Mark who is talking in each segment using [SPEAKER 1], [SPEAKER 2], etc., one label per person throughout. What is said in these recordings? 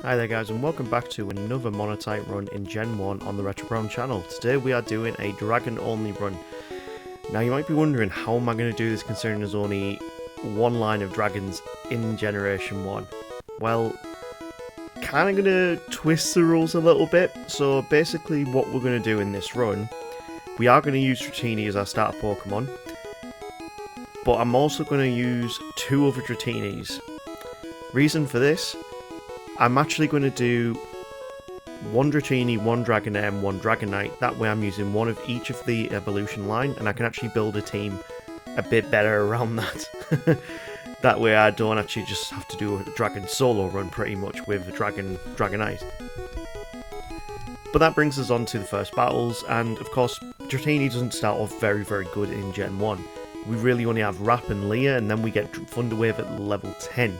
[SPEAKER 1] Hi there guys, and welcome back to another Monotype run in Gen 1 on the RetroBrown channel. Today we are doing a dragon only run. Now you might be wondering, how am I going to do this considering there's only one line of dragons in Generation 1? Well, kind of going to twist the rules a little bit. So basically what we're going to do in this run, we are going to use Dratini as our starter Pokemon. But I'm also going to use two other Dratinis. Reason for this? I'm actually going to do one Dratini, one Dragonair, and one Dragonite. That way I'm using one of each of the evolution line, and I can actually build a team a bit better around that. That way I don't actually just have to do a Dragon solo run pretty much with a Dragonite. But that brings us on to the first battles, and of course Dratini doesn't start off very good in Gen 1. We really only have Rap and Leah, and then we get Thunder Wave at level 10.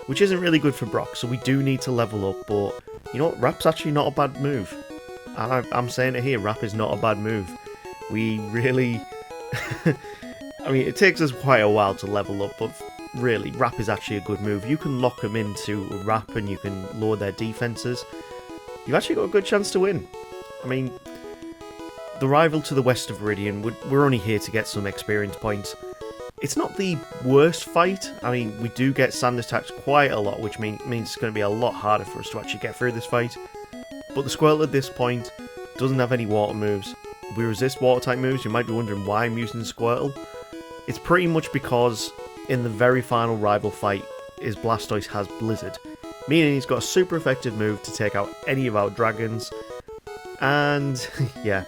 [SPEAKER 1] Which isn't really good for Brock, so we do need to level up, but you know what, Rap's actually not a bad move. I'm saying it here, Rap is not a bad move. We really... I mean, it takes us quite a while to level up, but really, Rap is actually a good move. You can lock them into Rap and you can lower their defenses. You've actually got a good chance to win. I mean, the rival to the west of Viridian, we're only here to get some experience points. It's not the worst fight. I mean, we do get sand attacks quite a lot, which means it's going to be a lot harder for us to actually get through this fight. But the Squirtle at this point doesn't have any water moves. We resist water type moves. You might be wondering why I'm using the Squirtle. It's pretty much because in the very final rival fight, his Blastoise has Blizzard, meaning he's got a super effective move to take out any of our dragons. And yeah.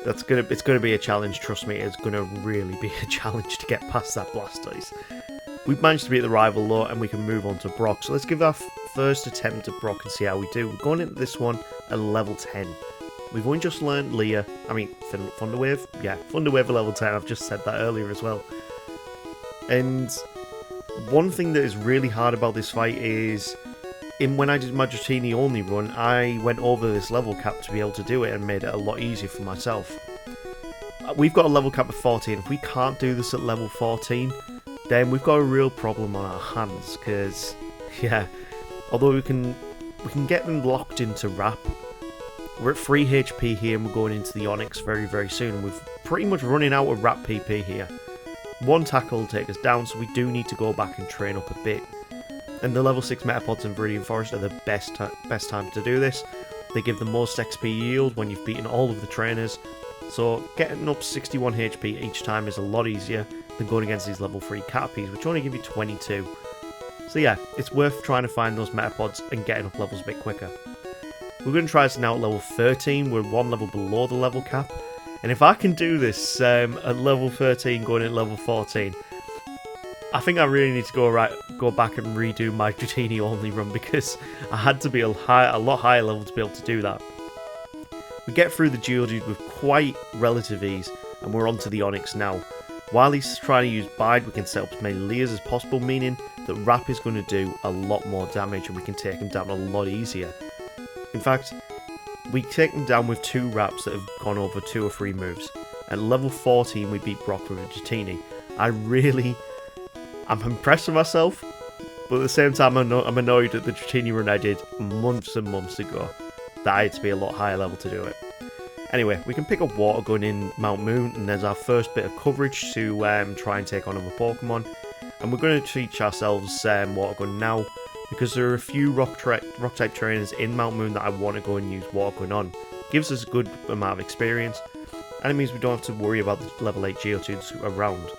[SPEAKER 1] It's gonna be a challenge, trust me, it's gonna really be a challenge to get past that Blastoise. We've managed to beat the rival though, and we can move on to Brock. So let's give our first attempt at Brock and see how we do. We're going into this one at level 10. We've only just learned Leah, Thunder Wave? Yeah, Thunder Wave at level 10, I've just said that earlier as well. And one thing that is really hard about this fight is, when I did my Dratini only run, I went over this level cap to be able to do it and made it a lot easier for myself. We've got a level cap of 14. If we can't do this at level 14, then we've got a real problem on our hands, because, yeah, although we can get them locked into Rap, we're at 3 HP here and we're going into the Onix very soon, and we're pretty much running out of Rap PP here. One tackle will take us down, so we do need to go back and train up a bit. And the level 6 Metapods in Viridian Forest are the best time to do this. They give the most XP yield when you've beaten all of the trainers. So getting up 61 HP each time is a lot easier than going against these level 3 Caterpies, which only give you 22. So yeah, it's worth trying to find those Metapods and getting up levels a bit quicker. We're going to try this now at level 13, we're one level below the level cap. And if I can do this at level 13 going at level 14, I think I really need to go back and redo my Dratini only run, because I had to be a lot higher level to be able to do that. We get through the Geodude with quite relative ease, and we're on to the Onix now. While he's trying to use Bide, we can set up as many Leers as possible, meaning that Rap is going to do a lot more damage and we can take him down a lot easier. In fact, we take him down with 2 Raps that have gone over 2 or 3 moves. At level 14 we beat Brock with a Dratini. I'm impressed with myself, but at the same time I'm annoyed at the Dratini run I did months and months ago, that I had to be a lot higher level to do it. Anyway, we can pick up Water Gun in Mount Moon, and there's our first bit of coverage to try and take on other Pokemon. And we're going to teach ourselves Water Gun now, because there are a few Rock-type trainers in Mount Moon that I want to go and use Water Gun on. Gives us a good amount of experience, and it means we don't have to worry about the level 8 Geodudes around.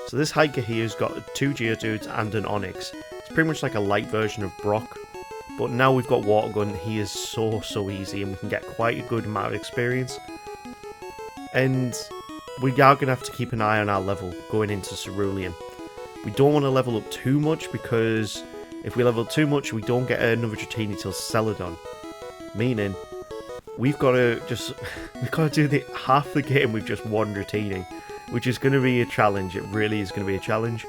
[SPEAKER 1] So this hiker here has got 2 Geodudes and an Onix. It's pretty much like a light version of Brock. But now we've got Water Gun, he is so easy and we can get quite a good amount of experience. And we are going to have to keep an eye on our level going into Cerulean. We don't want to level up too much, because if we level up too much we don't get another Dratini till Celadon. Meaning we've got to do half the game with just one Dratini, which is going to be a challenge. It really is going to be a challenge.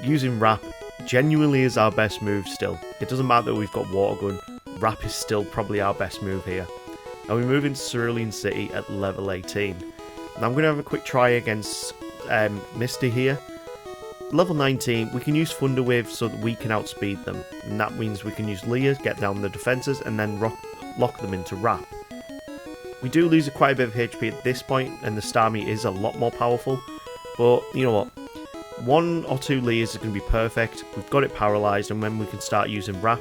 [SPEAKER 1] Using Rap genuinely is our best move still. It doesn't matter that we've got Water Gun, Rap is still probably our best move here. And we move into Cerulean City at level 18. Now I'm going to have a quick try against Misty here. level 19, we can use Thunder Wave so that we can outspeed them. And that means we can use Leah, get down the defences, and then lock them into Wrap. We do lose quite a bit of HP at this point, and the Starmie is a lot more powerful. But, you know what? 1 or 2 Leahs is going to be perfect. We've got it paralysed, and then we can start using Wrap.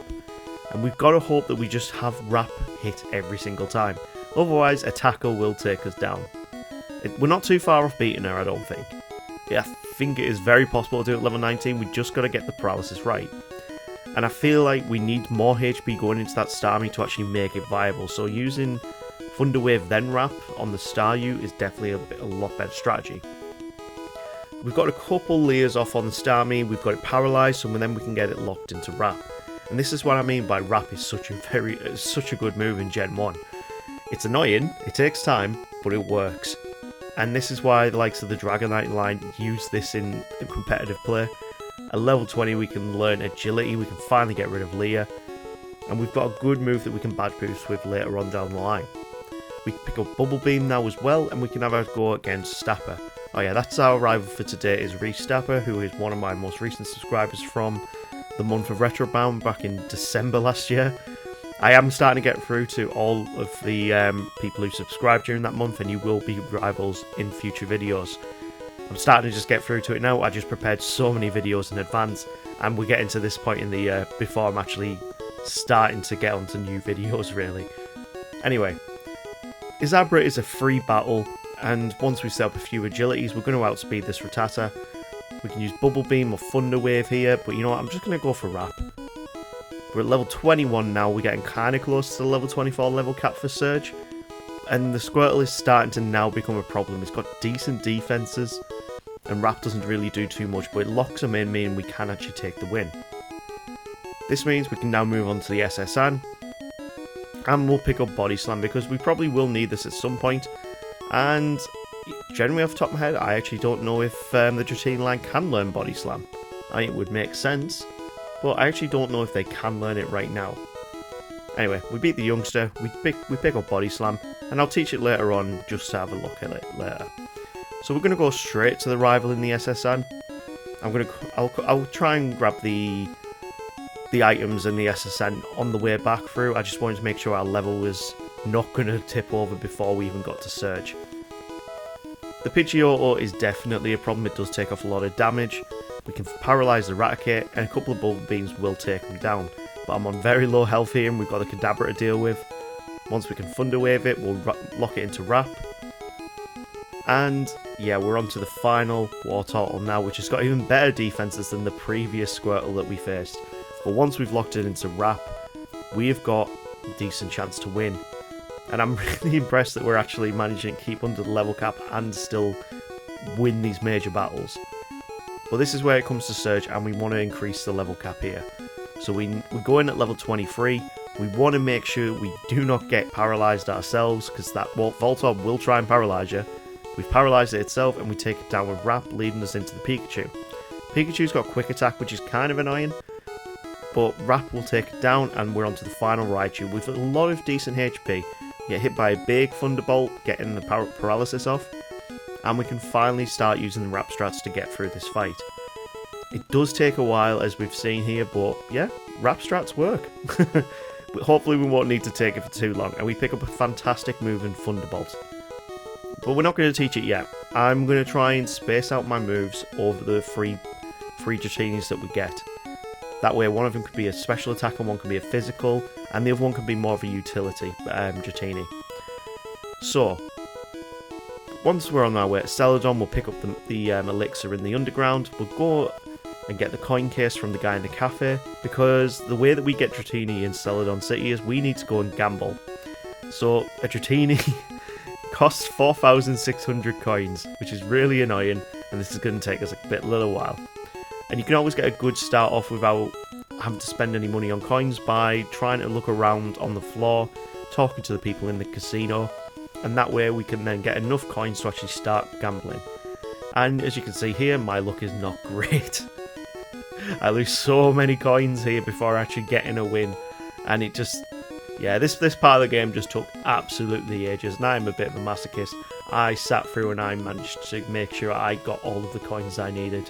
[SPEAKER 1] And we've got to hope that we just have Wrap hit every single time. Otherwise, a tackle will take us down. We're not too far off beating her, I don't think. Yeah, I think it is very possible to do it at level 19. We just got to get the paralysis right. And I feel like we need more HP going into that Starmie to actually make it viable. So using Thunder Wave then Wrap on the Staryu is definitely a lot better strategy. We've got a couple layers off on the Starmie. We've got it paralysed, so then we can get it locked into Wrap. And this is what I mean by Wrap is such a good move in Gen 1. It's annoying, it takes time, but it works. And this is why the likes of the Dragonite line use this in competitive play. At level 20 we can learn Agility, we can finally get rid of Leah. And we've got a good move that we can bad boost with later on down the line. We can pick up Bubble Beam now as well, and we can have a go against Stapper. Oh yeah, that's our rival for today is Stapper, who is one of my most recent subscribers from the month of RetroBrown back in December last year. I am starting to get through to all of the people who subscribed during that month, and you will be rivals in future videos. I'm starting to just get through to it now. I just prepared so many videos in advance, and we're getting to this point in the year before I'm actually starting to get onto new videos, really. Anyway, Izabra is a free battle, and once we set up a few agilities, we're going to outspeed this Rattata. We can use Bubble Beam or Thunder Wave here, but you know what, I'm just going to go for Wrap. We're at level 21 now, we're getting kind of close to the level 24 level cap for Surge. And the Squirtle is starting to now become a problem. It's got decent defences, and Wrap doesn't really do too much, but it locks them in, meaning we can actually take the win. This means we can now move on to the SSN, and we'll pick up Body Slam, because we probably will need this at some point. And generally off the top of my head, I actually don't know if the Dratini line can learn Body Slam. I mean, it would make sense, but I actually don't know if they can learn it right now. Anyway, we beat the youngster, we pick up Body Slam, and I'll teach it later on just to have a look at it later. So we're going to go straight to the rival in the SSN. I'll try and grab the items in the SSN on the way back through. I just wanted to make sure our level was not going to tip over before we even got to Surge. The Pidgeotto is definitely a problem. It does take off a lot of damage. We can paralyse the Raticate, and a couple of Bubble Beams will take them down. But I'm on very low health here, and we've got a Kadabra to deal with. Once we can Thunder Wave it, we'll lock it into Wrap. And yeah, we're on to the final Wartortle now, which has got even better defenses than the previous Squirtle that we faced. But once we've locked it into Wrap, we have got a decent chance to win. And I'm really impressed that we're actually managing to keep under the level cap and still win these major battles. But this is where it comes to Surge, and we want to increase the level cap here. So we go in at level 23. We want to make sure we do not get paralysed ourselves, because that Voltorb will try and paralyse you. We've paralysed it itself, and we take it down with Wrap, leading us into the Pikachu. Pikachu's got Quick Attack, which is kind of annoying, but Wrap will take it down, and we're on to the final Raichu with a lot of decent HP. Get hit by a big Thunderbolt, getting the paralysis off, and we can finally start using the Wrap strats to get through this fight. It does take a while, as we've seen here, but yeah, Wrap strats work. But hopefully we won't need to take it for too long, and we pick up a fantastic move in Thunderbolt. But we're not going to teach it yet. I'm going to try and space out my moves over the free Dratinis that we get. That way one of them could be a special attack and one can be a physical, and the other one can be more of a utility Dratini. So, once we're on our way to Celadon, we'll pick up the elixir in the underground. We'll go and get the coin case from the guy in the cafe, because the way that we get Dratini in Celadon City is we need to go and gamble. So a Dratini costs 4,600 coins, which is really annoying, and this is going to take us a little while. And you can always get a good start off without having to spend any money on coins by trying to look around on the floor, talking to the people in the casino, and that way we can then get enough coins to actually start gambling. And as you can see here, my luck is not great. I lose so many coins here before actually getting a win, and it just, yeah, this part of the game just took absolutely ages, and I'm a bit of a masochist. I sat through and I managed to make sure I got all of the coins I needed.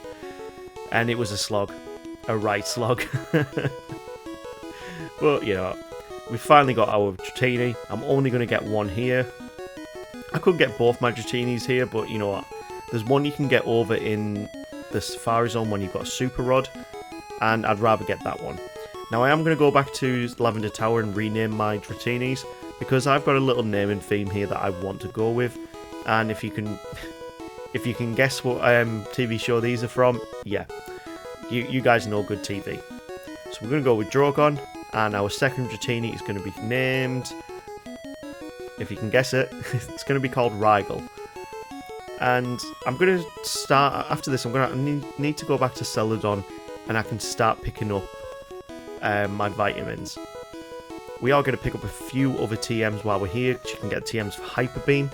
[SPEAKER 1] And it was a slog. A right slog. But, you know, we finally got our Dratini. I'm only going to get one here. I could get both my Dratinis here, but you know what? There's one you can get over in the Safari Zone when you've got a Super Rod, and I'd rather get that one. Now I am going to go back to Lavender Tower and rename my Dratinis, because I've got a little naming theme here that I want to go with, and if you can guess what TV show these are from, yeah, you guys know good TV. So we're going to go with Drogon, and our second Dratini is going to be named, if you can guess it, it's going to be called Rygal. And I'm going to start, after this, I'm going to need to go back to Celadon, and I can start picking up my vitamins. We are going to pick up a few other TMs while we're here. You can get TMs for Hyper Beam,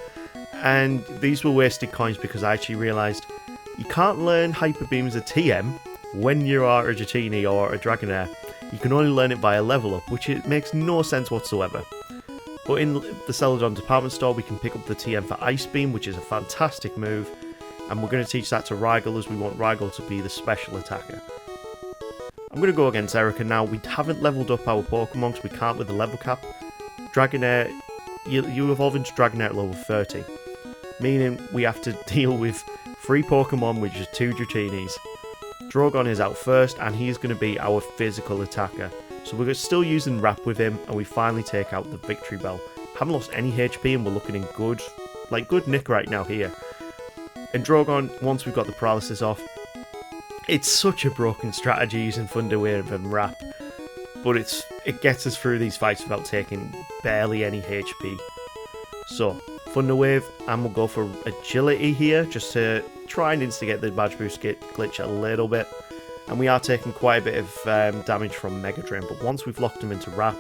[SPEAKER 1] and these were wasted coins because I actually realised you can't learn Hyper Beam as a TM when you are a Dratini or a Dragonair. You can only learn it via level up, which it makes no sense whatsoever. But in the Celadon department store, we can pick up the TM for Ice Beam, which is a fantastic move. And we're going to teach that to Rygal, as we want Rygal to be the special attacker. I'm going to go against Erica now. We haven't leveled up our Pokemon because we can't with the level cap. Dragonair, you evolve into Dragonair at level 30. Meaning we have to deal with 3 Pokemon with just 2 Dratinis. Drogon is out first, and he's going to be our physical attacker. So we're still using Wrap with him, and we finally take out the Victory Bell. Haven't lost any HP, and we're looking in good nick right now here. And Drogon, once we've got the paralysis off, it's such a broken strategy using Thunder Wave and Wrap, but it gets us through these fights without taking barely any HP. So Thunder Wave, and we'll go for Agility here, just to try and instigate the Badge Boost glitch a little bit. And we are taking quite a bit of damage from Mega Drain, but once we've locked him into Wrap,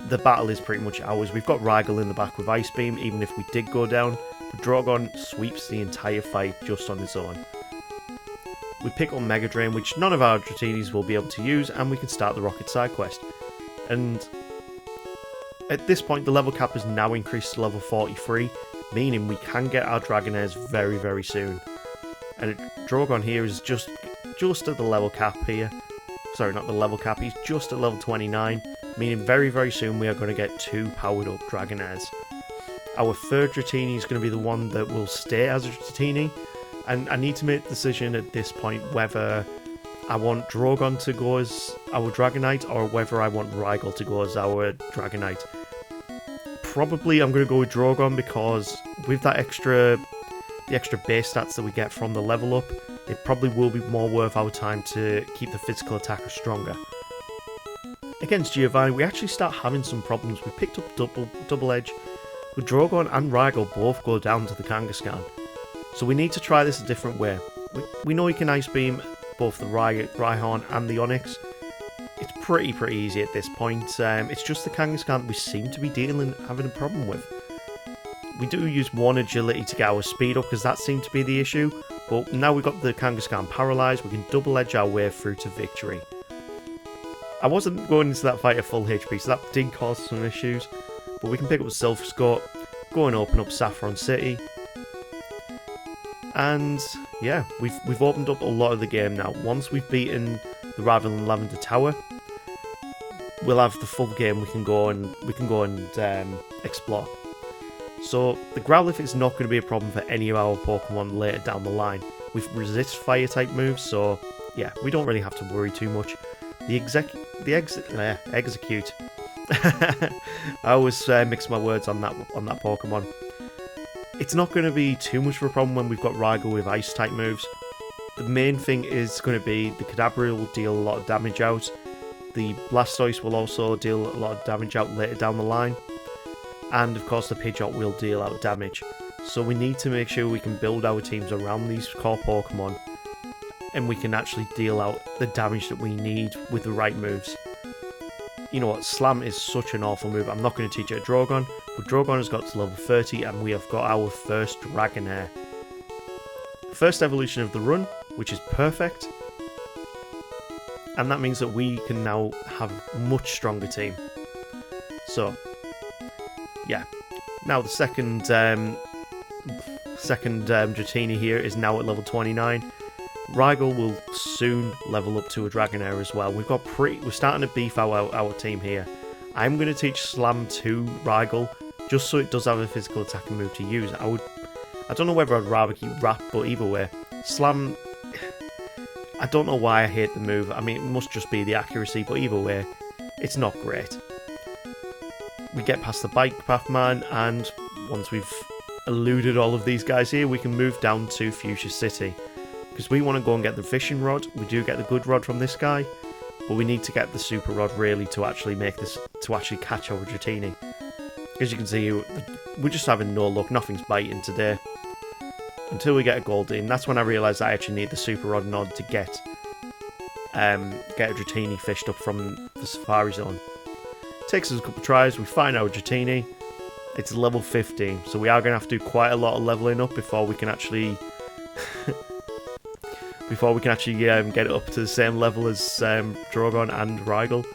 [SPEAKER 1] the battle is pretty much ours. We've got Rygal in the back with Ice Beam, even if we did go down. But Drogon sweeps the entire fight just on his own. We pick up Mega Drain, which none of our Dratinis will be able to use, and we can start the Rocket Side Quest. And at this point, the level cap has now increased to level 43, meaning we can get our Dragonairs very, very soon. And Drogon here is just at the level cap here. Sorry, not the level cap, he's just at level 29, meaning very, very soon we are going to get 2 powered up Dragonairs. Our third Dratini is going to be the one that will stay as a Dratini, and I need to make the decision at this point whether I want Drogon to go as our Dragonite or whether I want Rygal to go as our Dragonite. Probably I'm going to go with Drogon, because with that the extra base stats that we get from the level up, it probably will be more worth our time to keep the physical attacker stronger. Against Giovanni, we actually start having some problems. We picked up double edge, but Drogon and Rygal both go down to the Kangaskhan. So we need to try this a different way. We know you can Ice Beam both the Rhyhorn and the Onix. It's pretty easy at this point. It's just the Kangaskhan we seem to be having a problem with. We do use one Agility to get our speed up, because that seemed to be the issue. But now we've got the Kangaskhan paralysed, we can double edge our way through to victory. I wasn't going into that fight at full HP, so that did cause some issues. But we can pick up Silph Scout, go and open up Saffron City. And yeah, we've opened up a lot of the game now. Once we've beaten the Raven Lavender Tower, we'll have the full game. We can go and explore. So the Growlithe is not going to be a problem for any of our Pokemon later down the line. We resist fire type moves, so yeah, we don't really have to worry too much. The Execute. I always mix my words on that Pokemon. It's not going to be too much of a problem when we've got Rygal with ice type moves. The main thing is going to be the Kadabra will deal a lot of damage out. The Blastoise will also deal a lot of damage out later down the line. And of course the Pidgeot will deal out damage. So we need to make sure we can build our teams around these core Pokemon, and we can actually deal out the damage that we need with the right moves. You know what, Slam is such an awful move. I'm not going to teach it at Drogon, but Drogon has got to level 30 and we have got our first Dragonair. First evolution of the run, which is perfect. And that means that we can now have a much stronger team. So yeah, now the second Dratini here is now at level 29. Rygal will soon level up to a Dragonair as well. We're starting to beef our team here. I'm going to teach Slam to Rygal, just so it does have a physical attacking move to use. I don't know whether I'd rather keep Wrap, but either way, Slam, I don't know why I hate the move. I mean, it must just be the accuracy, but either way, it's not great. We get past the Bike Path Man, and once we've eluded all of these guys here, we can move down to Fuchsia City. Because we want to go and get the Fishing Rod. We do get the good rod from this guy, but we need to get the Super Rod really to actually catch our Dratini. As you can see, we're just having no luck. Nothing's biting today. Until we get a Goldeen. That's when I realised I actually need the Super Rod in order to get a Dratini fished up from the Safari Zone. Takes us a couple of tries. We find our Dratini. It's level 15, so we are going to have to do quite a lot of leveling up before we can actually get it up to the same level as Drogon and Rygal.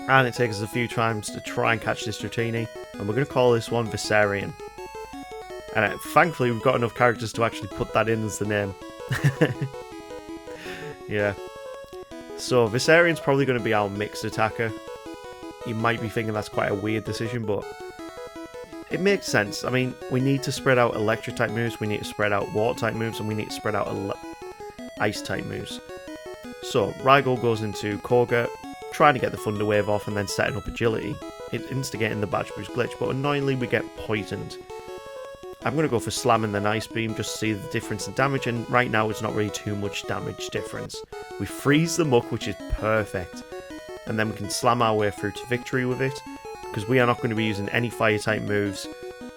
[SPEAKER 1] And it takes us a few times to try and catch this Dratini, and we're going to call this one Viserion. And thankfully we've got enough characters to actually put that in as the name. Yeah. So Viserion's probably going to be our mixed attacker. You might be thinking that's quite a weird decision, but it makes sense. I mean, we need to spread out electric type moves, we need to spread out water type moves, and we need to spread out ice type moves. So Rygal goes into Koga, trying to get the Thunder Wave off and then setting up agility. It instigating the Badge Boost glitch, but annoyingly we get poisoned. I'm going to go for Slam and then Ice Beam just to see the difference in damage, and right now it's not really too much damage difference. We freeze the Muck, which is perfect, and then we can slam our way through to victory with it, because we are not going to be using any fire type moves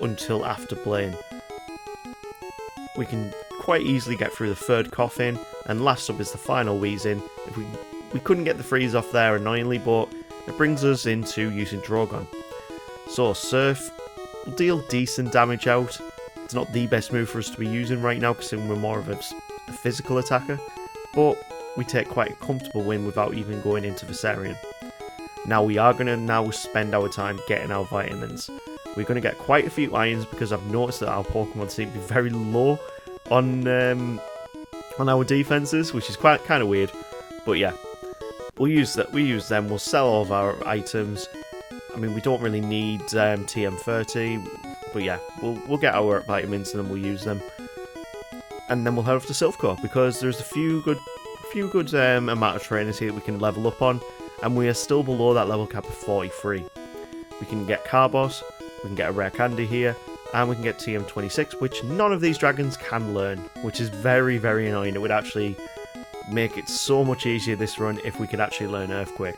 [SPEAKER 1] until after Blaine. We can quite easily get through the third Coffin, and last up is the final Weezing. If we couldn't get the freeze off there annoyingly, but it brings us into using Drogon. So Surf will deal decent damage out. It's not the best move for us to be using right now because we're more of a physical attacker, but we take quite a comfortable win without even going into Viserion. Now we are going to spend our time getting our vitamins. We're going to get quite a few irons because I've noticed that our Pokemon seem to be very low on our defenses, which is kind of weird. But yeah, we'll use that. We use them. We'll sell all of our items. I mean, we don't really need TM30, but yeah, we'll get our vitamins and then we'll use them, and then we'll head off to Silphcore because there's a few good amount of trainers here that we can level up on, and we are still below that level cap of 43. We can get Carbos, we can get a rare candy here, and we can get TM26, which none of these dragons can learn, which is very, very annoying. It would actually make it so much easier this run if we could actually learn Earthquake.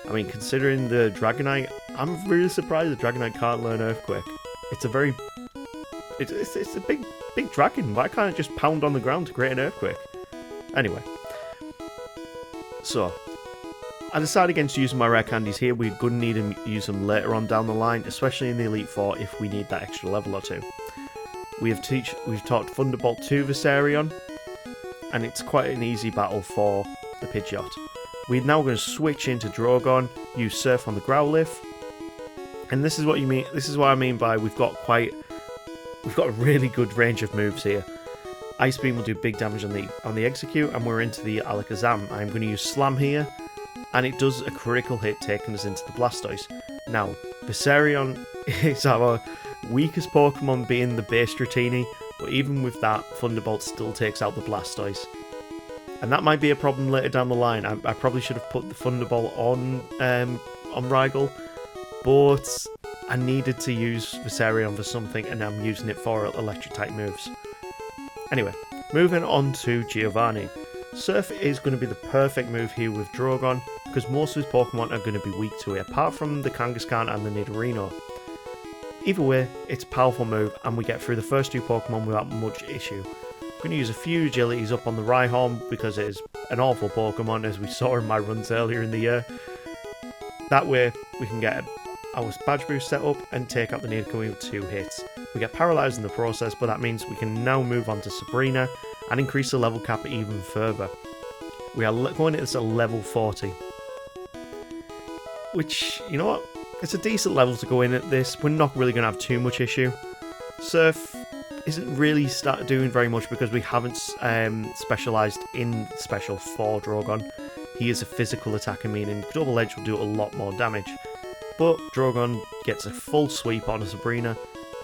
[SPEAKER 1] I mean, considering the Dragonite, I'm really surprised the Dragonite can't learn Earthquake. It's a big dragon. Why can't it just pound on the ground to create an Earthquake? Anyway, so I decided against using my rare candies here. We're going to need to use them later on down the line, especially in the Elite Four if we need that extra level or two. We've taught Thunderbolt to Viserion, and it's quite an easy battle for the Pidgeot. We're now going to switch into Drogon, use Surf on the Growlithe, and this is what I mean by we've got a really good range of moves here. Ice Beam will do big damage on the Execute, and we're into the Alakazam. I'm going to use Slam here, and it does a critical hit, taking us into the Blastoise. Now, Viserion is our weakest Pokemon, being the base Dratini, but even with that, Thunderbolt still takes out the Blastoise. And that might be a problem later down the line. I probably should have put the Thunderbolt on Rygal, but I needed to use Viserion for something, and I'm using it for electric type moves. Anyway, moving on to Giovanni. Surf is going to be the perfect move here with Drogon, because most of his Pokemon are going to be weak to it, apart from the Kangaskhan and the Nidorino. Either way, it's a powerful move, and we get through the first two Pokemon without much issue. I'm going to use a few agilities up on the Rhyhorn, because it is an awful Pokemon, as we saw in my runs earlier in the year. That way, we can get our Badge Boost set up and take out the Nidoqueen with 2 hits. We get paralysed in the process, but that means we can now move on to Sabrina and increase the level cap even further. We are going at this at level 40. Which, you know what? It's a decent level to go in at this. We're not really going to have too much issue. Surf, isn't really started doing very much because we haven't specialised in special for Drogon. He is a physical attacker, meaning double edge will do a lot more damage. But Drogon gets a full sweep on Sabrina,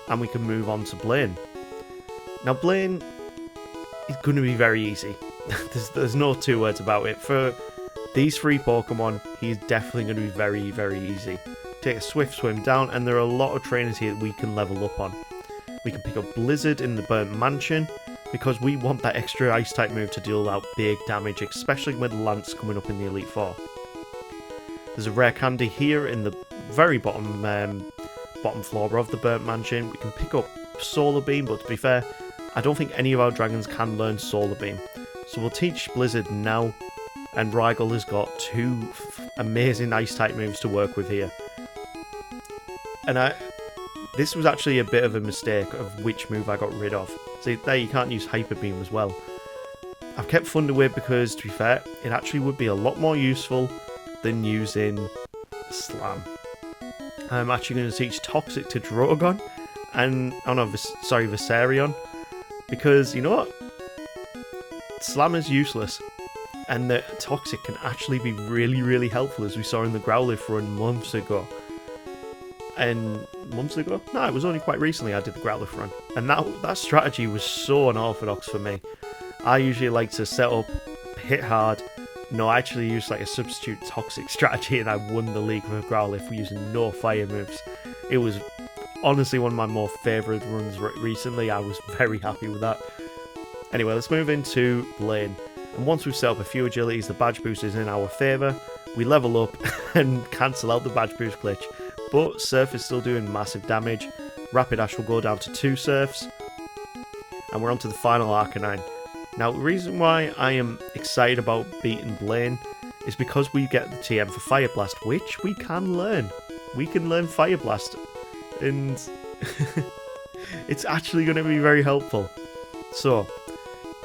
[SPEAKER 1] and we can move on to Blaine. Now Blaine is going to be very easy. there's no two words about it. For these 3 Pokemon, he is definitely going to be very, very easy. Take a swift swim down, and there are a lot of trainers here that we can level up on. We can pick up Blizzard in the Burnt Mansion, because we want that extra Ice-type move to deal out big damage, especially with Lance coming up in the Elite Four. There's a rare candy here in the very bottom floor of the Burnt Mansion. We can pick up Solar Beam, but to be fair, I don't think any of our dragons can learn Solar Beam. So we'll teach Blizzard now, and Rygel has got 2 amazing Ice-type moves to work with here. And this was actually a bit of a mistake of which move I got rid of. See, there you can't use Hyper Beam as well. I've kept Thunder Wave because, to be fair, it actually would be a lot more useful than using Slam. I'm actually going to teach Toxic to Drogon, and, Viserion, because, you know what? Slam is useless, and the Toxic can actually be really, really helpful, as we saw in the Growlithe run months ago. And months ago? No, it was only quite recently I did the Growlithe run. And that strategy was so unorthodox for me. I usually like to set up, hit hard. No, I actually used like a substitute Toxic strategy, and I won the league with Growlithe using no fire moves. It was honestly one of my more favourite runs recently. I was very happy with that. Anyway, let's move into Blaine. And once we've set up a few agilities, the badge boost is in our favour. We level up and cancel out the badge boost glitch. But Surf is still doing massive damage. Rapid Ash will go down to 2 Surfs. And we're on to the final Arcanine. Now, the reason why I am excited about beating Blaine is because we get the TM for Fire Blast, which we can learn. We can learn Fire Blast. And it's actually going to be very helpful. So,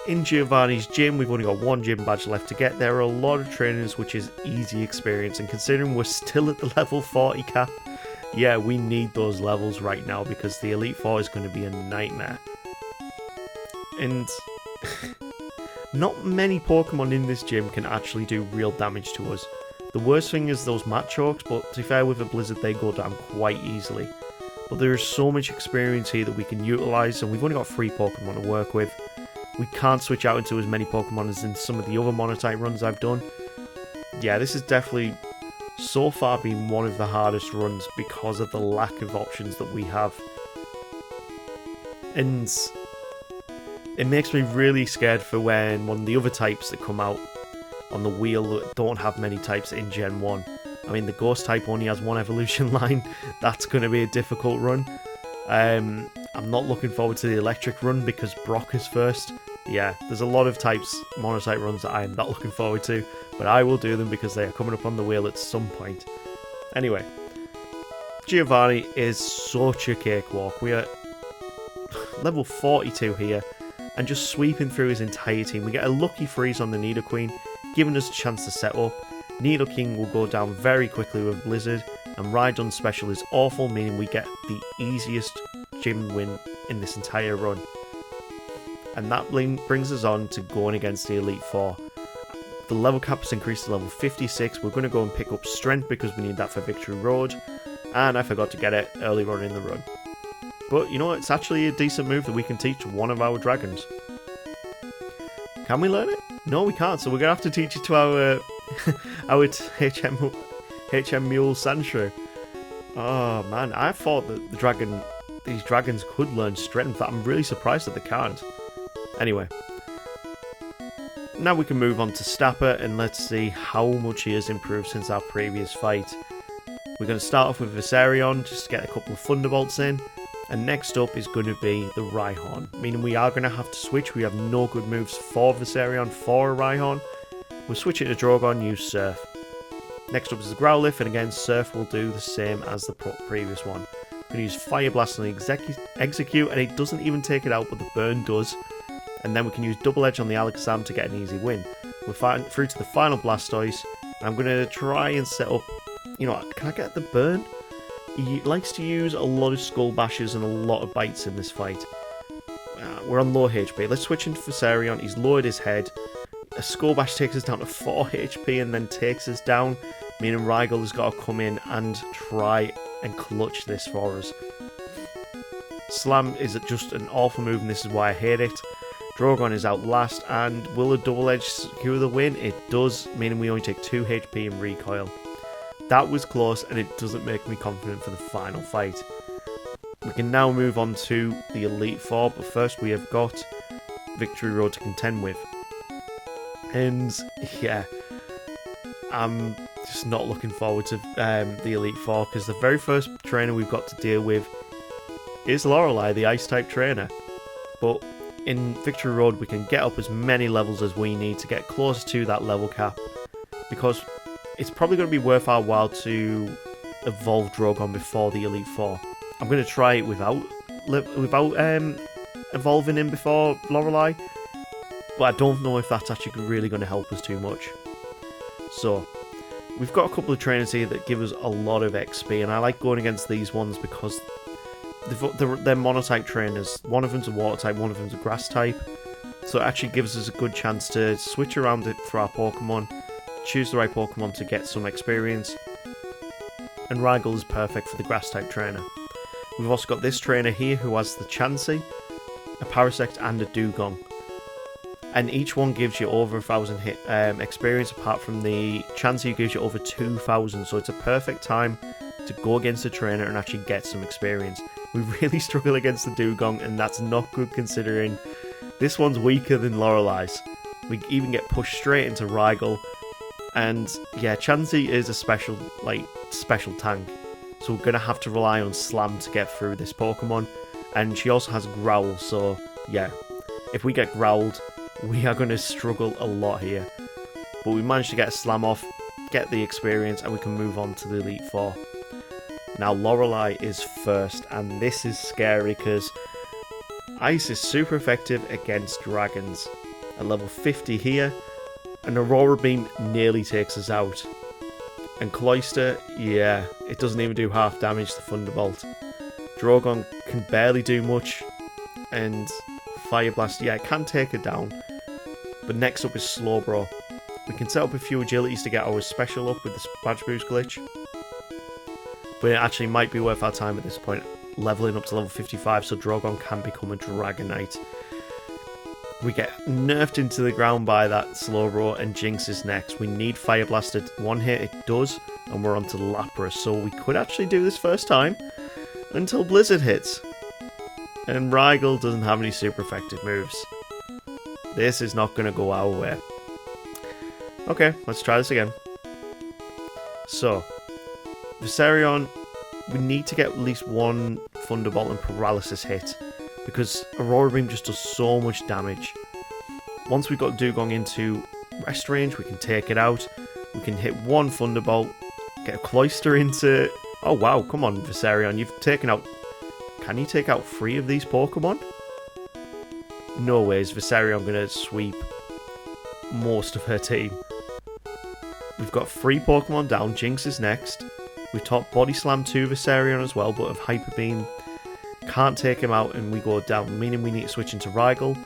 [SPEAKER 1] in Giovanni's gym, we've only got 1 gym badge left to get. There are a lot of trainers, which is easy experience. And considering we're still at the level 40 cap, yeah, we need those levels right now because the Elite Four is going to be a nightmare. And not many Pokemon in this gym can actually do real damage to us. The worst thing is those Machoke's, but to be fair, with a Blizzard they go down quite easily. But there is so much experience here that we can utilise, and we've only got 3 Pokemon to work with. We can't switch out into as many Pokemon as in some of the other Monotype runs I've done. Yeah, this has definitely so far been one of the hardest runs because of the lack of options that we have. And it makes me really scared for when one of the other types that come out on the wheel that don't have many types in Gen 1. I mean, the Ghost type only has 1 evolution line. That's going to be a difficult run. I'm not looking forward to the electric run because Brock is first. Yeah, there's a lot of monotype runs that I am not looking forward to, but I will do them because they are coming up on the wheel at some point. Anyway, Giovanni is such a cakewalk. We are level 42 here, and just sweeping through his entire team. We get a lucky freeze on the Nidoqueen, giving us a chance to set up. Nidoking will go down very quickly with Blizzard, and Rhydon Special is awful, meaning we get the easiest gym win in this entire run. And that brings us on to going against the Elite Four. The level cap is increased to level 56. We're going to go and pick up Strength because we need that for Victory Road. And I forgot to get it earlier on in the run. But you know what? It's actually a decent move that we can teach one of our dragons. Can we learn it? No, we can't. So we're going to have to teach it to our HM Mule Sandshrew. Oh man, I thought that these dragons could learn Strength. I'm really surprised that they can't. Anyway, now we can move on to Stapper and let's see how much he has improved since our previous fight. We're going to start off with Viserion just to get a couple of Thunderbolts in, and next up is going to be the Rhyhorn, meaning we are going to have to switch. We have no good moves for Viserion for a Rhyhorn. We'll switch it to Drogon, use Surf. Next up is the Growlithe, and again Surf will do the same as the previous one. We're going to use Fire Blast on the Execute, and it doesn't even take it out, but the Burn does. And then we can use Double Edge on the Alakazam to get an easy win. We're through to the final Blastoise, and I'm going to try and set up, you know, can I get the Burn? He likes to use a lot of Skull Bashes and a lot of Bites in this fight. we're on low HP. Let's switch into Viserion. He's lowered his head. A Skull Bash takes us down to 4 HP and then takes us down, meaning Rygal has got to come in and try and clutch this for us. Slam is just an awful move, and this is why I hate it. Drogon is out last, and will a double edge secure the win? It does, meaning we only take 2 HP in recoil. That was close, and it doesn't make me confident for the final fight. We can now move on to the Elite Four, but first we have got Victory Road to contend with. And yeah, I'm just not looking forward to the Elite Four, because the very first trainer we've got to deal with is Lorelei, the Ice-type trainer. But in Victory Road, we can get up as many levels as we need to get close to that level cap, because it's probably going to be worth our while to evolve Drogon before the Elite Four. I'm going to try it without evolving him before Lorelei, but I don't know if that's actually really going to help us too much. So, we've got a couple of trainers here that give us a lot of XP, and I like going against these ones because they're monotype trainers. One of them's a water type, one of them's a grass type, so it actually gives us a good chance to switch around it for our Pokemon, choose the right Pokemon to get some experience, and Rygal is perfect for the grass type trainer. We've also got this trainer here who has the Chansey, a Parasect and a Dugong, and each one gives you over 1,000 hit experience, apart from the Chansey who gives you over 2,000, so it's a perfect time to go against a trainer and actually get some experience. We really struggle against the Dugong, and that's not good considering this one's weaker than Lorelei's. We even get pushed straight into Rygal, and yeah, Chansey is a special tank, so we're going to have to rely on Slam to get through this Pokemon, and she also has Growl, so yeah, if we get growled, we are going to struggle a lot here. But we managed to get a Slam off, get the experience, and we can move on to the Elite Four. Now Lorelei is first, and this is scary because Ice is super effective against dragons. At level 50 here, an Aurora Beam nearly takes us out. And Cloyster, yeah, it doesn't even do half damage to Thunderbolt. Drogon can barely do much, and Fire Blast, yeah, it can take it down. But next up is Slowbro. We can set up a few agilities to get our special up with the Badge Boost glitch, but it actually might be worth our time at this point, leveling up to level 55 so Drogon can become a Dragonite. We get nerfed into the ground by that Slowbro, and Jinx is next. We need Fire Blast at one hit, it does, and we're on to Lapras, so we could actually do this first time until Blizzard hits. And Rygal doesn't have any super effective moves. This is not going to go our way. Okay, let's try this again. So, Viserion, we need to get at least one Thunderbolt and Paralysis hit, because Aurora Beam just does so much damage. Once we've got Dugong into rest range, we can take it out. We can hit one Thunderbolt, get a Cloyster into... Oh wow, come on Viserion, you've taken out... Can you take out 3 of these Pokemon? No ways, Viserion going to sweep most of her team. We've got 3 Pokemon down, Jinx is next. We've taught Body Slam to Viserion as well, but if Hyper Beam can't take him out and we go down, meaning we need to switch into Rygal.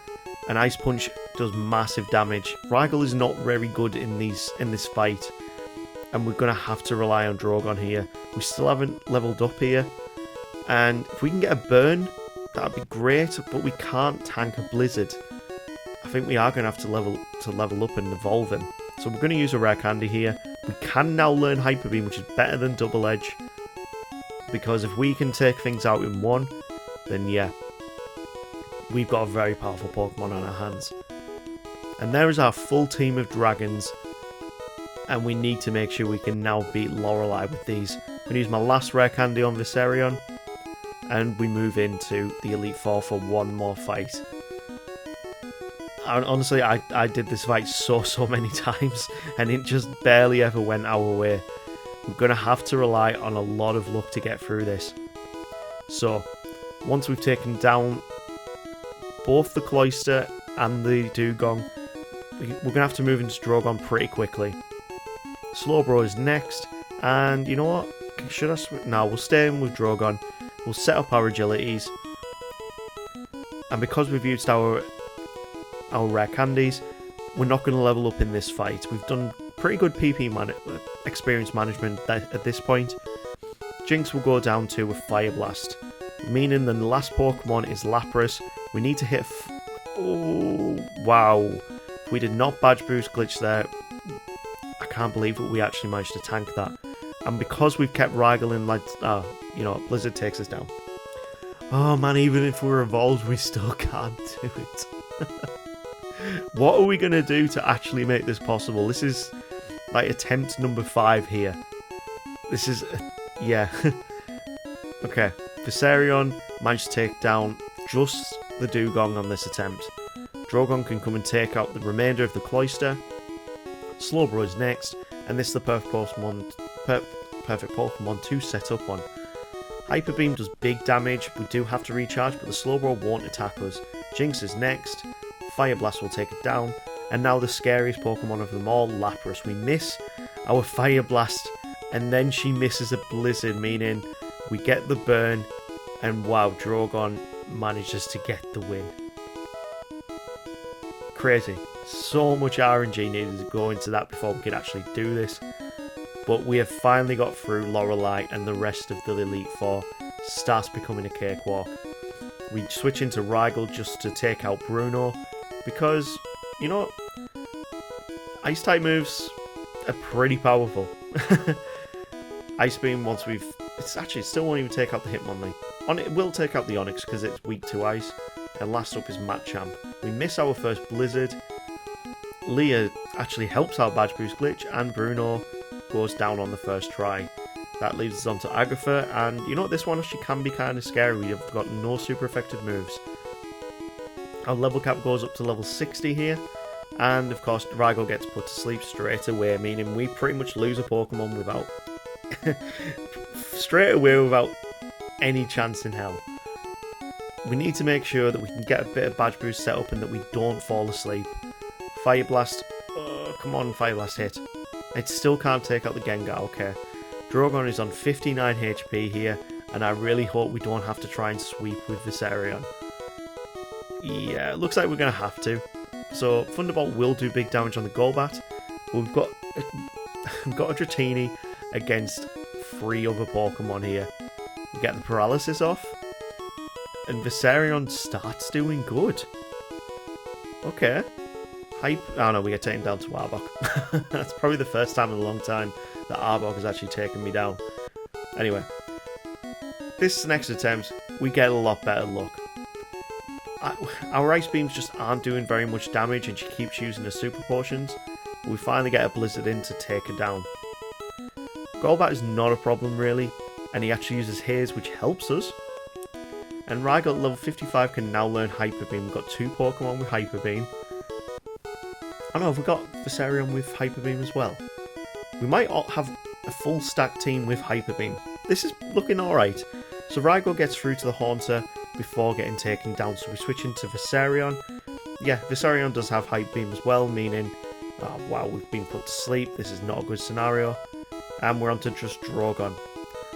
[SPEAKER 1] And Ice Punch does massive damage. Rygal is not very good in this fight, and we're going to have to rely on Drogon here. We still haven't leveled up here, and if we can get a burn, that'd be great, but we can't tank a Blizzard. I think we are going to have to level up and evolve him. So we're going to use a Rare Candy here. We can now learn Hyper Beam, which is better than Double Edge, because if we can take things out in one, then yeah, we've got a very powerful Pokemon on our hands. And there is our full team of dragons, and we need to make sure we can now beat Lorelei with these. I'm going to use my last Rare Candy on Viserion, and we move into the Elite Four for one more fight. And honestly, I did this fight so many times, and it just barely ever went our way. We're going to have to rely on a lot of luck to get through this. So, once we've taken down both the Cloyster and the Dugong, we're going to have to move into Drogon pretty quickly. Slowbro is next, and you know what? No, we'll stay in with Drogon. We'll set up our agilities. And because we've used our rare candies, we're not going to level up in this fight. We've done pretty good PP experience management at this point. Jinx will go down to a Fire Blast, meaning the last Pokemon is Lapras. We need to hit... oh, wow. We did not Badge Boost glitch there. I can't believe that we actually managed to tank that. And because we've kept Rygal in, like, you know, Blizzard takes us down. Oh man, even if we're evolved, we still can't do it. What are we going to do to actually make this possible? This is, like, attempt number 5 here. This is... yeah. Okay. Viserion managed to take down just the Dugong on this attempt. Drogon can come and take out the remainder of the Cloyster. Slowbro is next, and this is the perfect Pokemon to set up on. Hyper Beam does big damage. We do have to recharge, but the Slowbro won't attack us. Jinx is next. Fire Blast will take it down. And now the scariest Pokemon of them all, Lapras. We miss our Fire Blast, and then she misses a Blizzard, meaning we get the burn, and wow, Drogon manages to get the win. Crazy. So much RNG needed to go into that before we could actually do this. But we have finally got through Lorelei, and the rest of the Elite Four starts becoming a cakewalk. We switch into Rygal just to take out Bruno, because, you know, Ice-type moves are pretty powerful. Ice Beam, once we've... it still won't even take out the Hitmonlee. It will take out the Onix because it's weak to ice. And last up is Machamp. We miss our first Blizzard. Leah actually helps our Badge Boost glitch, and Bruno goes down on the first try. That leaves us on to Agatha, and you know, this one actually can be kind of scary. We have got no super effective moves. Our level cap goes up to level 60 here, and of course Rygal gets put to sleep straight away, meaning we pretty much lose a Pokemon without straight away without any chance in hell. We need to make sure that we can get a bit of Badge Boost set up and that we don't fall asleep. Fire Blast, oh, come on, Fire Blast hit. It still can't take out the Gengar, okay. Drogon is on 59 HP here, and I really hope we don't have to try and sweep with Viserion. Yeah, it looks like we're going to have to. So, Thunderbolt will do big damage on the Golbat, but we've got a Dratini against 3 other Pokemon here. We get the Paralysis off, and Viserion starts doing good. Okay. Hype. Oh no, we get taken down to Arbok. That's probably the first time in a long time that Arbok has actually taken me down. Anyway, this next attempt, we get a lot better luck. Our Ice Beams just aren't doing very much damage, and she keeps using her Super Potions. But we finally get a Blizzard in to take her down. Golbat is not a problem really, and he actually uses Haze, which helps us. And Rygal at level 55 can now learn Hyper Beam. We've got 2 Pokemon with Hyper Beam. I don't know, have we got Viserion with Hyper Beam as well? We might have a full stack team with Hyper Beam. This is looking alright. So Rygal gets through to the Haunter before getting taken down, so we switch into Viserion. Yeah, Viserion does have Hyper Beam as well, meaning, oh, wow, we've been put to sleep. This is not a good scenario. And we're on to just Drogon.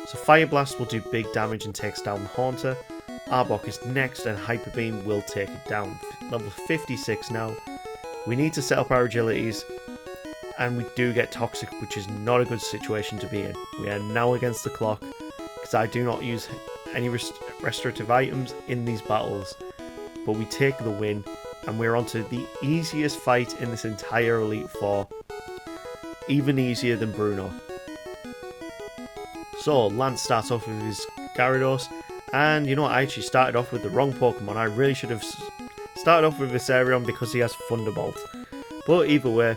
[SPEAKER 1] So Fire Blast will do big damage and takes down the Haunter. Arbok is next, and Hyper Beam will take it down. Level 56 now. We need to set up our agilities, and we do get Toxic, which is not a good situation to be in. We are now against the clock, because I do not use any restorative items in these battles. But we take the win, and we're on to the easiest fight in this entire Elite Four. Even easier than Bruno. So, Lance starts off with his Gyarados, and you know what, I actually started off with the wrong Pokemon. I really should have started off with Viserion because he has Thunderbolt. But either way,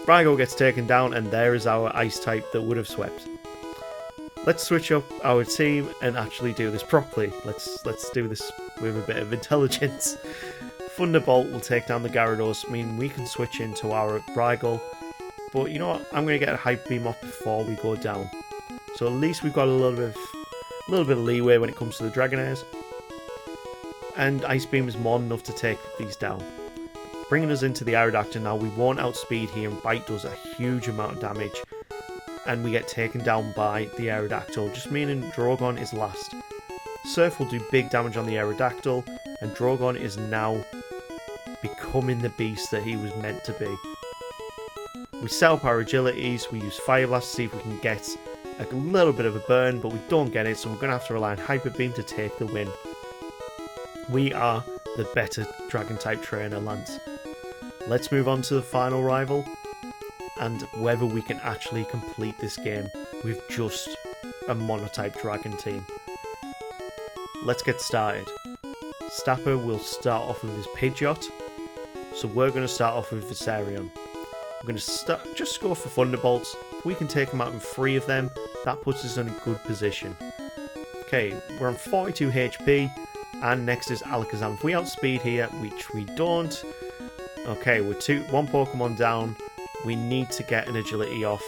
[SPEAKER 1] Rygal gets taken down, and there is our Ice type that would have swept. Let's switch up our team and actually do this properly. Let's do this with a bit of intelligence. Thunderbolt will take down the Gyarados, meaning we can switch into our Rygal. But you know what, I'm going to get a Hyper Beam off before we go down. So at least we've got a little bit of leeway when it comes to the Dragonairs. And Ice Beam is more than enough to take these down. Bringing us into the Aerodactyl now, we won't outspeed here, and Bite does a huge amount of damage. And we get taken down by the Aerodactyl, just meaning Drogon is last. Surf will do big damage on the Aerodactyl, and Drogon is now becoming the beast that he was meant to be. We set up our agilities, we use Fire Blast to see if we can get a little bit of a burn, but we don't get it, so we're going to have to rely on Hyper Beam to take the win. We are the better Dragon type trainer, Lance. Let's move on to the final rival, and whether we can actually complete this game with just a monotype Dragon team. Let's get started. Stapper will start off with his Pidgeot, so we're going to start off with Viserion. We're going to just go for Thunderbolts. If we can take them out in 3 of them, that puts us in a good position. Okay, we're on 42 HP, and next is Alakazam. If we outspeed here, which we don't, okay, we're 1 Pokemon down. We need to get an agility off.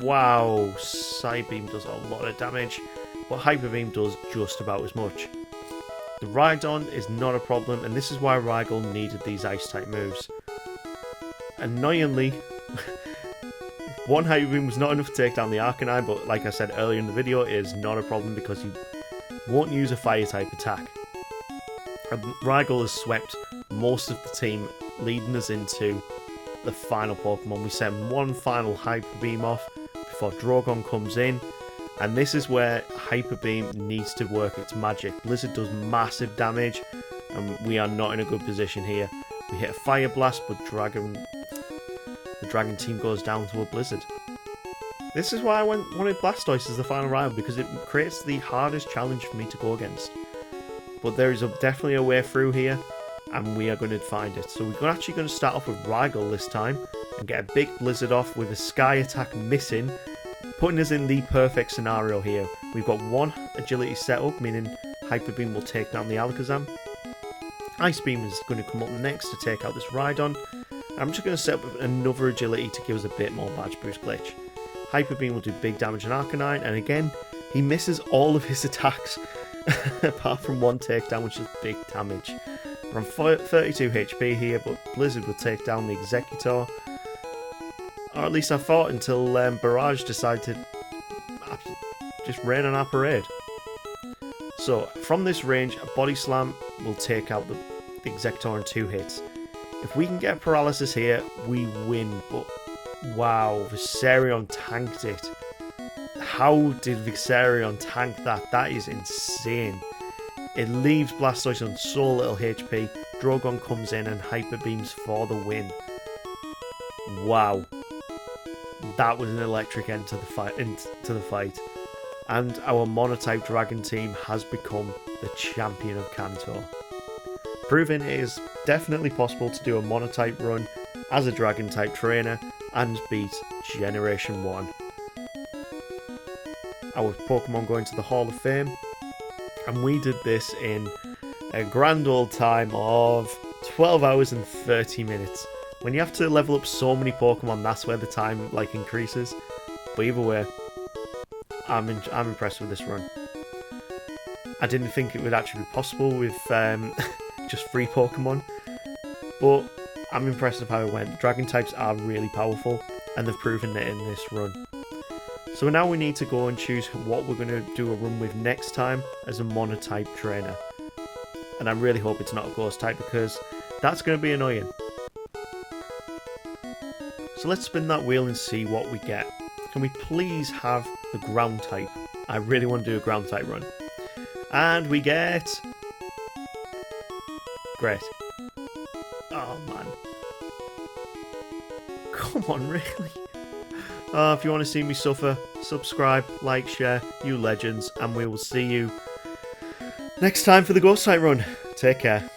[SPEAKER 1] Wow, Psybeam does a lot of damage, but Hyper Beam does just about as much. The Rhydon is not a problem, and this is why Rygal needed these Ice-type moves. Annoyingly, 1 Hyper Beam was not enough to take down the Arcanine, but like I said earlier in the video, it is not a problem because you won't use a Fire-type attack. And Rygal has swept most of the team, leading us into the final Pokemon. We send 1 final Hyper Beam off before Drogon comes in, and this is where Hyper Beam needs to work its magic. Blizzard does massive damage, and we are not in a good position here. We hit a Fire Blast, but the Dragon team goes down to a Blizzard. This is why I wanted Blastoise as the final rival, because it creates the hardest challenge for me to go against. But there is definitely a way through here, and we are going to find it. So we're actually going to start off with Rygal this time, and get a big Blizzard off with a Sky attack missing, putting us in the perfect scenario here. We've got 1 agility set up, meaning Hyper Beam will take down the Alakazam. Ice Beam is going to come up next to take out this Rhydon. I'm just going to set up another agility to give us a bit more badge boost glitch. Hyper Beam will do big damage on Arcanine, and again, he misses all of his attacks, apart from 1 takedown, which is big damage. We're on 32 HP here, but Blizzard will take down the Executor. Or at least I thought, until Barrage decided to just rain on our parade. So, from this range, a Body Slam will take out the Executor in 2 hits. If we can get Paralysis here, we win, but wow, Viserion tanked it. How did Viserion tank that? That is insane. It leaves Blastoise on so little HP. Drogon comes in and Hyper Beams for the win. Wow. That was an electric end to the fight. And our Monotype Dragon team has become the champion of Kanto. Proving it is definitely possible to do a Monotype run as a Dragon type trainer and beat Generation 1. Our Pokemon going to the Hall of Fame, and we did this in a grand old time of 12 hours and 30 minutes. When you have to level up so many Pokemon, that's where the time increases. But either way, I'm impressed with this run. I didn't think it would actually be possible with just 3 Pokemon, but I'm impressed with how it went. Dragon types are really powerful, and they've proven it in this run. So now we need to go and choose what we're going to do a run with next time as a Monotype trainer. And I really hope it's not a Ghost type, because that's going to be annoying. So let's spin that wheel and see what we get. Can we please have the Ground type? I really want to do a Ground type run. And we get... Great. Oh man. Come on, really? If you want to see me suffer, subscribe, like, share, you legends, and we will see you next time for the Ghost type run. Take care.